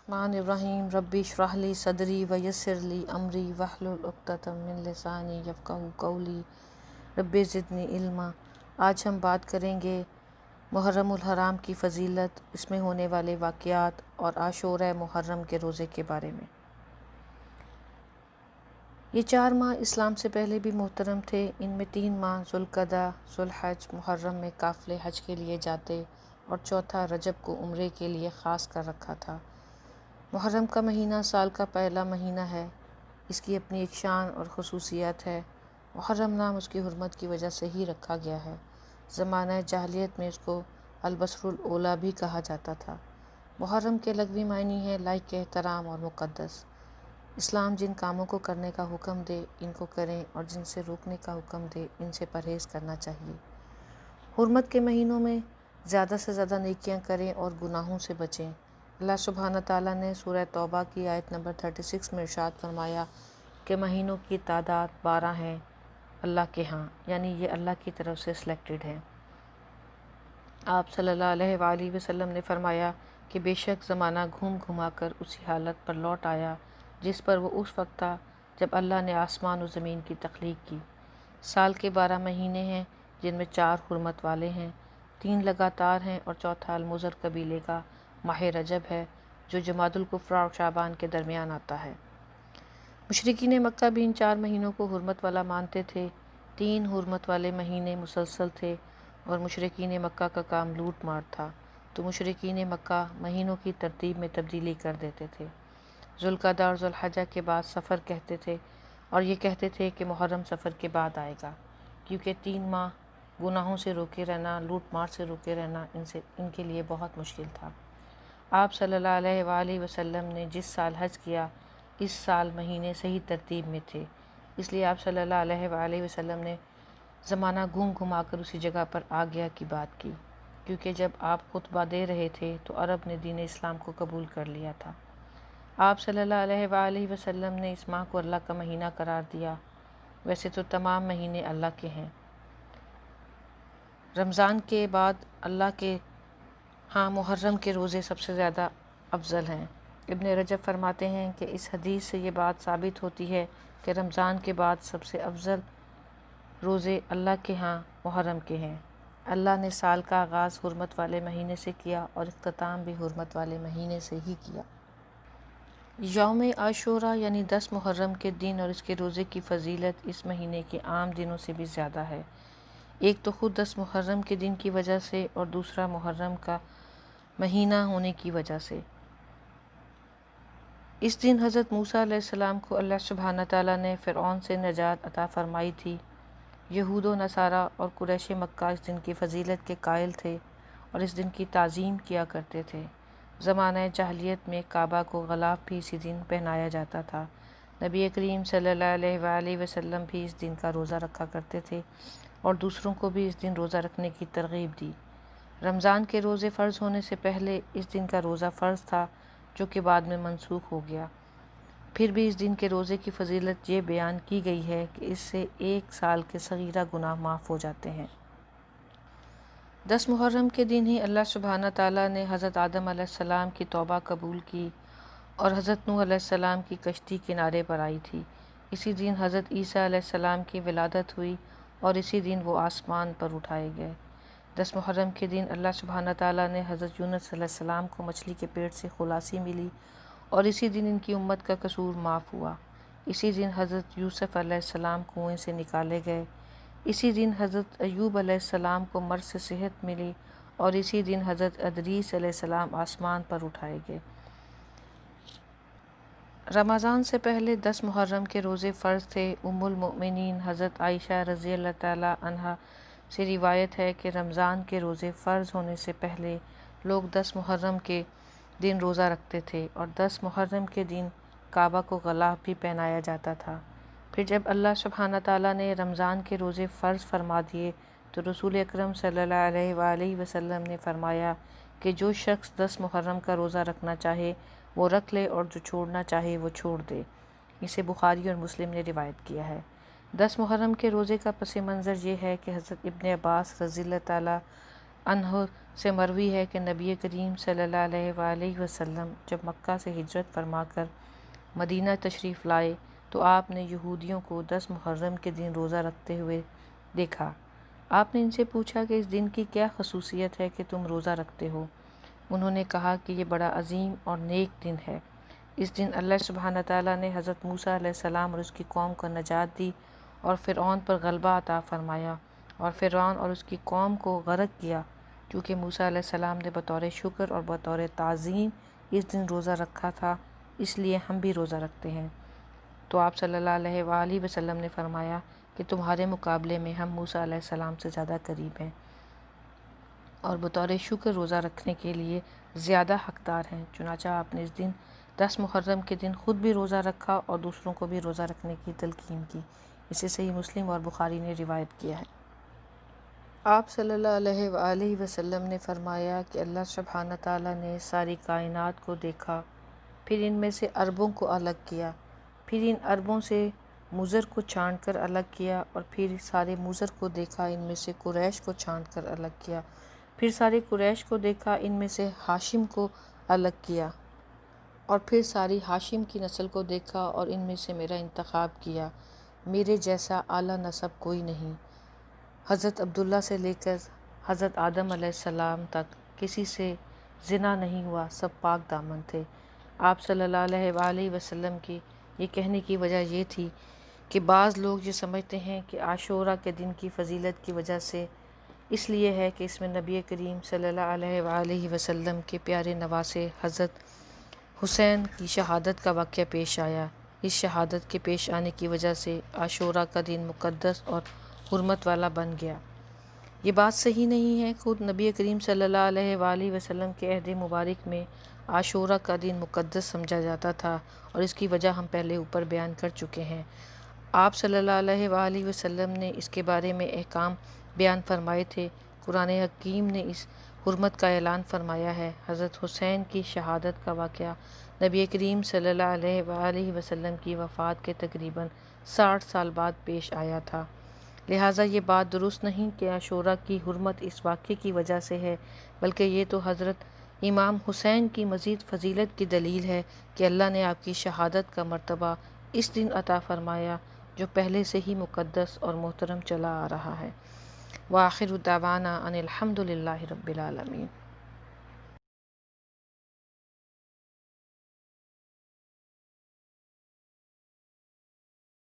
الرحمن الرحیم ربی اشرح لی صدری ویسر لی امری واحلل عقدۃ من لسانی یفقہوا قولی رب زدنی علما۔ آج ہم بات کریں گے محرم الحرام کی فضیلت، اس میں ہونے والے واقعات اور عاشورہ محرم کے روزے کے بارے میں۔ یہ 4 ماہ اسلام سے پہلے بھی محترم تھے۔ ان میں 3 ماہ ذوالقعدہ، ذوالحج، محرم میں قافلے حج کے لیے جاتے اور چوتھا رجب کو عمرے کے لیے خاص کر رکھا تھا۔ محرم کا مہینہ سال کا پہلا مہینہ ہے۔ اس کی اپنی ایک شان اور خصوصیت ہے۔ محرم نام اس کی حرمت کی وجہ سے ہی رکھا گیا ہے۔ زمانہ جاہلیت میں اس کو البصر الاولیٰ بھی کہا جاتا تھا۔ محرم کے لغوی معنی ہے لائق احترام اور مقدس۔ اسلام جن کاموں کو کرنے کا حکم دے ان کو کریں اور جن سے روکنے کا حکم دے ان سے پرہیز کرنا چاہیے۔ حرمت کے مہینوں میں زیادہ سے زیادہ نیکیاں کریں اور گناہوں سے بچیں۔ اللہ سبحانہ تعالیٰ نے سورہ توبہ کی آیت نمبر 36 میں ارشاد فرمایا کہ مہینوں کی تعداد 12 ہیں اللہ کے ہاں، یعنی یہ اللہ کی طرف سے سلیکٹڈ ہیں۔ آپ صلی اللہ علیہ وآلہ وسلم نے فرمایا کہ بے شک زمانہ گھوم گھما کر اسی حالت پر لوٹ آیا جس پر وہ اس وقت تھا جب اللہ نے آسمان و زمین کی تخلیق کی۔ سال کے 12 مہینے ہیں جن میں 4 حرمت والے ہیں، 3 لگاتار ہیں اور چوتھا المزر قبیلے کا ماہ رجب ہے جو جمادی الکبریٰ اور شعبان کے درمیان آتا ہے۔ مشرکین مکہ بھی ان 4 مہینوں کو حرمت والا مانتے تھے۔ 3 حرمت والے مہینے مسلسل تھے اور مشرکین مکہ کا کام لوٹ مار تھا، تو مشرکین مکہ مہینوں کی ترتیب میں تبدیلی کر دیتے تھے۔ ذوالقعدہ اور ذوالحجہ کے بعد صفر کہتے تھے اور یہ کہتے تھے کہ محرم صفر کے بعد آئے گا، کیونکہ 3 ماہ گناہوں سے روکے رہنا، لوٹ مار سے روکے رہنا ان کے لیے بہت مشکل تھا۔ آپ صلی اللہ علیہ وآلہ وسلم نے جس سال حج کیا اس سال مہینے صحیح ترتیب میں تھے، اس لیے آپ صلی اللہ علیہ وآلہ وسلم نے زمانہ گھوم گھما کر اسی جگہ پر آ گیا کی بات کی، کیونکہ جب آپ خطبہ دے رہے تھے تو عرب نے دین اسلام کو قبول کر لیا تھا۔ آپ صلی اللہ علیہ وآلہ وسلم نے اس ماہ کو اللہ کا مہینہ قرار دیا۔ ویسے تو تمام مہینے اللہ کے ہیں، رمضان کے بعد اللہ کے ہاں محرم کے روزے سب سے زیادہ افضل ہیں۔ ابن رجب فرماتے ہیں کہ اس حدیث سے یہ بات ثابت ہوتی ہے کہ رمضان کے بعد سب سے افضل روزے اللہ کے ہاں محرم کے ہیں۔ اللہ نے سال کا آغاز حرمت والے مہینے سے کیا اور اختتام بھی حرمت والے مہینے سے ہی کیا۔ یوم عاشوراء یعنی 10 محرم کے دن اور اس کے روزے کی فضیلت اس مہینے کے عام دنوں سے بھی زیادہ ہے۔ ایک تو خود 10 محرم کے دن کی وجہ سے اور دوسرا محرم کا مہینہ ہونے کی وجہ سے۔ اس دن حضرت موسیٰ علیہ السلام کو اللہ سبحانہ تعالیٰ نے فرعون سے نجات عطا فرمائی تھی۔ یہود و نصارہ اور قریش مکہ اس دن کی فضیلت کے قائل تھے اور اس دن کی تعظیم کیا کرتے تھے۔ زمانہ جاہلیت میں کعبہ کو غلاف بھی اسی دن پہنایا جاتا تھا۔ نبی کریم صلی اللہ علیہ وآلہ وسلم بھی اس دن کا روزہ رکھا کرتے تھے اور دوسروں کو بھی اس دن روزہ رکھنے کی ترغیب دی۔ رمضان کے روزے فرض ہونے سے پہلے اس دن کا روزہ فرض تھا جو کہ بعد میں منسوخ ہو گیا۔ پھر بھی اس دن کے روزے کی فضیلت یہ بیان کی گئی ہے کہ اس سے 1 سال کے صغیرہ گناہ معاف ہو جاتے ہیں۔ 10 محرم کے دن ہی اللہ سبحانہ تعالیٰ نے حضرت آدم علیہ السلام کی توبہ قبول کی اور حضرت نوح علیہ السلام کی کشتی کنارے پر آئی تھی۔ اسی دن حضرت عیسیٰ علیہ السلام کی ولادت ہوئی اور اسی دن وہ آسمان پر اٹھائے گئے۔ 10 محرم کے دن اللہ سبحانہ تعالیٰ نے حضرت یونس علیہ السلام کو مچھلی کے پیٹ سے خلاصی ملی اور اسی دن ان کی امت کا قصور معاف ہوا۔ اسی دن حضرت یوسف علیہ السلام کنویں سے نکالے گئے۔ اسی دن حضرت ایوب علیہ السلام کو مرض سے صحت ملی اور اسی دن حضرت ادریس علیہ السلام آسمان پر اٹھائے گئے۔ رمضان سے پہلے 10 محرم کے روزے فرض تھے۔ ام المؤمنین حضرت عائشہ رضی اللہ تعالیٰ عنہا سے روایت ہے کہ رمضان کے روزے فرض ہونے سے پہلے لوگ 10 محرم کے دن روزہ رکھتے تھے اور 10 محرم کے دن کعبہ کو غلاف بھی پہنایا جاتا تھا۔ پھر جب اللہ سبحانہ تعالیٰ نے رمضان کے روزے فرض فرما دیے تو رسول اکرم صلی اللہ علیہ وآلہ وسلم نے فرمایا کہ جو شخص 10 محرم کا روزہ رکھنا چاہے وہ رکھ لے اور جو چھوڑنا چاہے وہ چھوڑ دے۔ اسے بخاری اور مسلم نے روایت کیا ہے۔ 10 محرم کے روزے کا پس منظر یہ ہے کہ حضرت ابن عباس رضی اللہ تعالیٰ عنہ سے مروی ہے کہ نبی کریم صلی اللہ علیہ وآلہ وسلم جب مکہ سے ہجرت فرما کر مدینہ تشریف لائے تو آپ نے یہودیوں کو 10 محرم کے دن روزہ رکھتے ہوئے دیکھا۔ آپ نے ان سے پوچھا کہ اس دن کی کیا خصوصیت ہے کہ تم روزہ رکھتے ہو؟ انہوں نے کہا کہ یہ بڑا عظیم اور نیک دن ہے۔ اس دن اللہ سبحانہ تعالیٰ نے حضرت موسیٰ علیہ السلام اور اس کی قوم کو نجات دی اور فرعون پر غلبہ عطا فرمایا اور فرعون اور اس کی قوم کو غرق کیا۔ چونکہ موسیٰ علیہ السلام نے بطور شکر اور بطور تعظیم اس دن روزہ رکھا تھا، اس لیے ہم بھی روزہ رکھتے ہیں۔ تو آپ صلی اللہ علیہ وآلہ وسلم نے فرمایا کہ تمہارے مقابلے میں ہم موسیٰ علیہ السلام سے زیادہ قریب ہیں اور بطور شکر روزہ رکھنے کے لیے زیادہ حقدار ہیں۔ چنانچہ آپ نے اس دن 10 محرم کے دن خود بھی روزہ رکھا اور دوسروں کو بھی روزہ رکھنے کی تلقین کی۔ اسے صحیح مسلم اور بخاری نے روایت کیا ہے۔ آپ صلی اللہ علیہ وآلہ وسلم نے فرمایا کہ اللہ سبحانہ تعالیٰ نے ساری کائنات کو دیکھا، پھر ان میں سے عربوں کو الگ کیا، پھر ان عربوں سے مضر کو چھانٹ کر الگ کیا، اور پھر سارے مضر کو دیکھا، ان میں سے قریش کو چھانٹ کر الگ کیا، پھر سارے قریش کو دیکھا، ان میں سے ہاشم کو الگ کیا، اور پھر ساری ہاشم کی نسل کو دیکھا اور ان میں سے میرا انتخاب کیا۔ میرے جیسا اعلیٰ نسب کوئی نہیں۔ حضرت عبداللہ سے لے کر حضرت آدم علیہ السلام تک کسی سے زنا نہیں ہوا، سب پاک دامن تھے۔ آپ صلی اللہ علیہ وآلہ وسلم کی یہ کہنے کی وجہ یہ تھی کہ بعض لوگ یہ سمجھتے ہیں کہ عاشوراء کے دن کی فضیلت کی وجہ سے اس لیے ہے کہ اس میں نبی کریم صلی اللہ علیہ وآلہ وسلم کے پیارے نواسے حضرت حسین کی شہادت کا واقعہ پیش آیا۔ اس شہادت کے پیش آنے کی وجہ سے عاشوراء کا دن مقدس اور حرمت والا بن گیا۔ یہ بات صحیح نہیں ہے۔ خود نبی کریم صلی اللہ علیہ وآلہ وسلم کے عہد مبارک میں عاشوراء کا دن مقدس سمجھا جاتا تھا، اور اس کی وجہ ہم پہلے اوپر بیان کر چکے ہیں۔ آپ صلی اللہ علیہ وآلہ وسلم نے اس کے بارے میں احکام بیان فرمائے تھے۔ قرآن حکیم نے اس حرمت کا اعلان فرمایا ہے۔ حضرت حسین کی شہادت کا واقعہ نبی کریم صلی اللہ علیہ وآلہ وسلم کی وفات کے تقریباً 60 سال بعد پیش آیا تھا، لہٰذا یہ بات درست نہیں کہ عاشوراء کی حرمت اس واقعے کی وجہ سے ہے، بلکہ یہ تو حضرت امام حسین کی مزید فضیلت کی دلیل ہے کہ اللہ نے آپ کی شہادت کا مرتبہ اس دن عطا فرمایا جو پہلے سے ہی مقدس اور محترم چلا آ رہا ہے۔ وآخر دعوانا ان الحمد للہ رب العالمین۔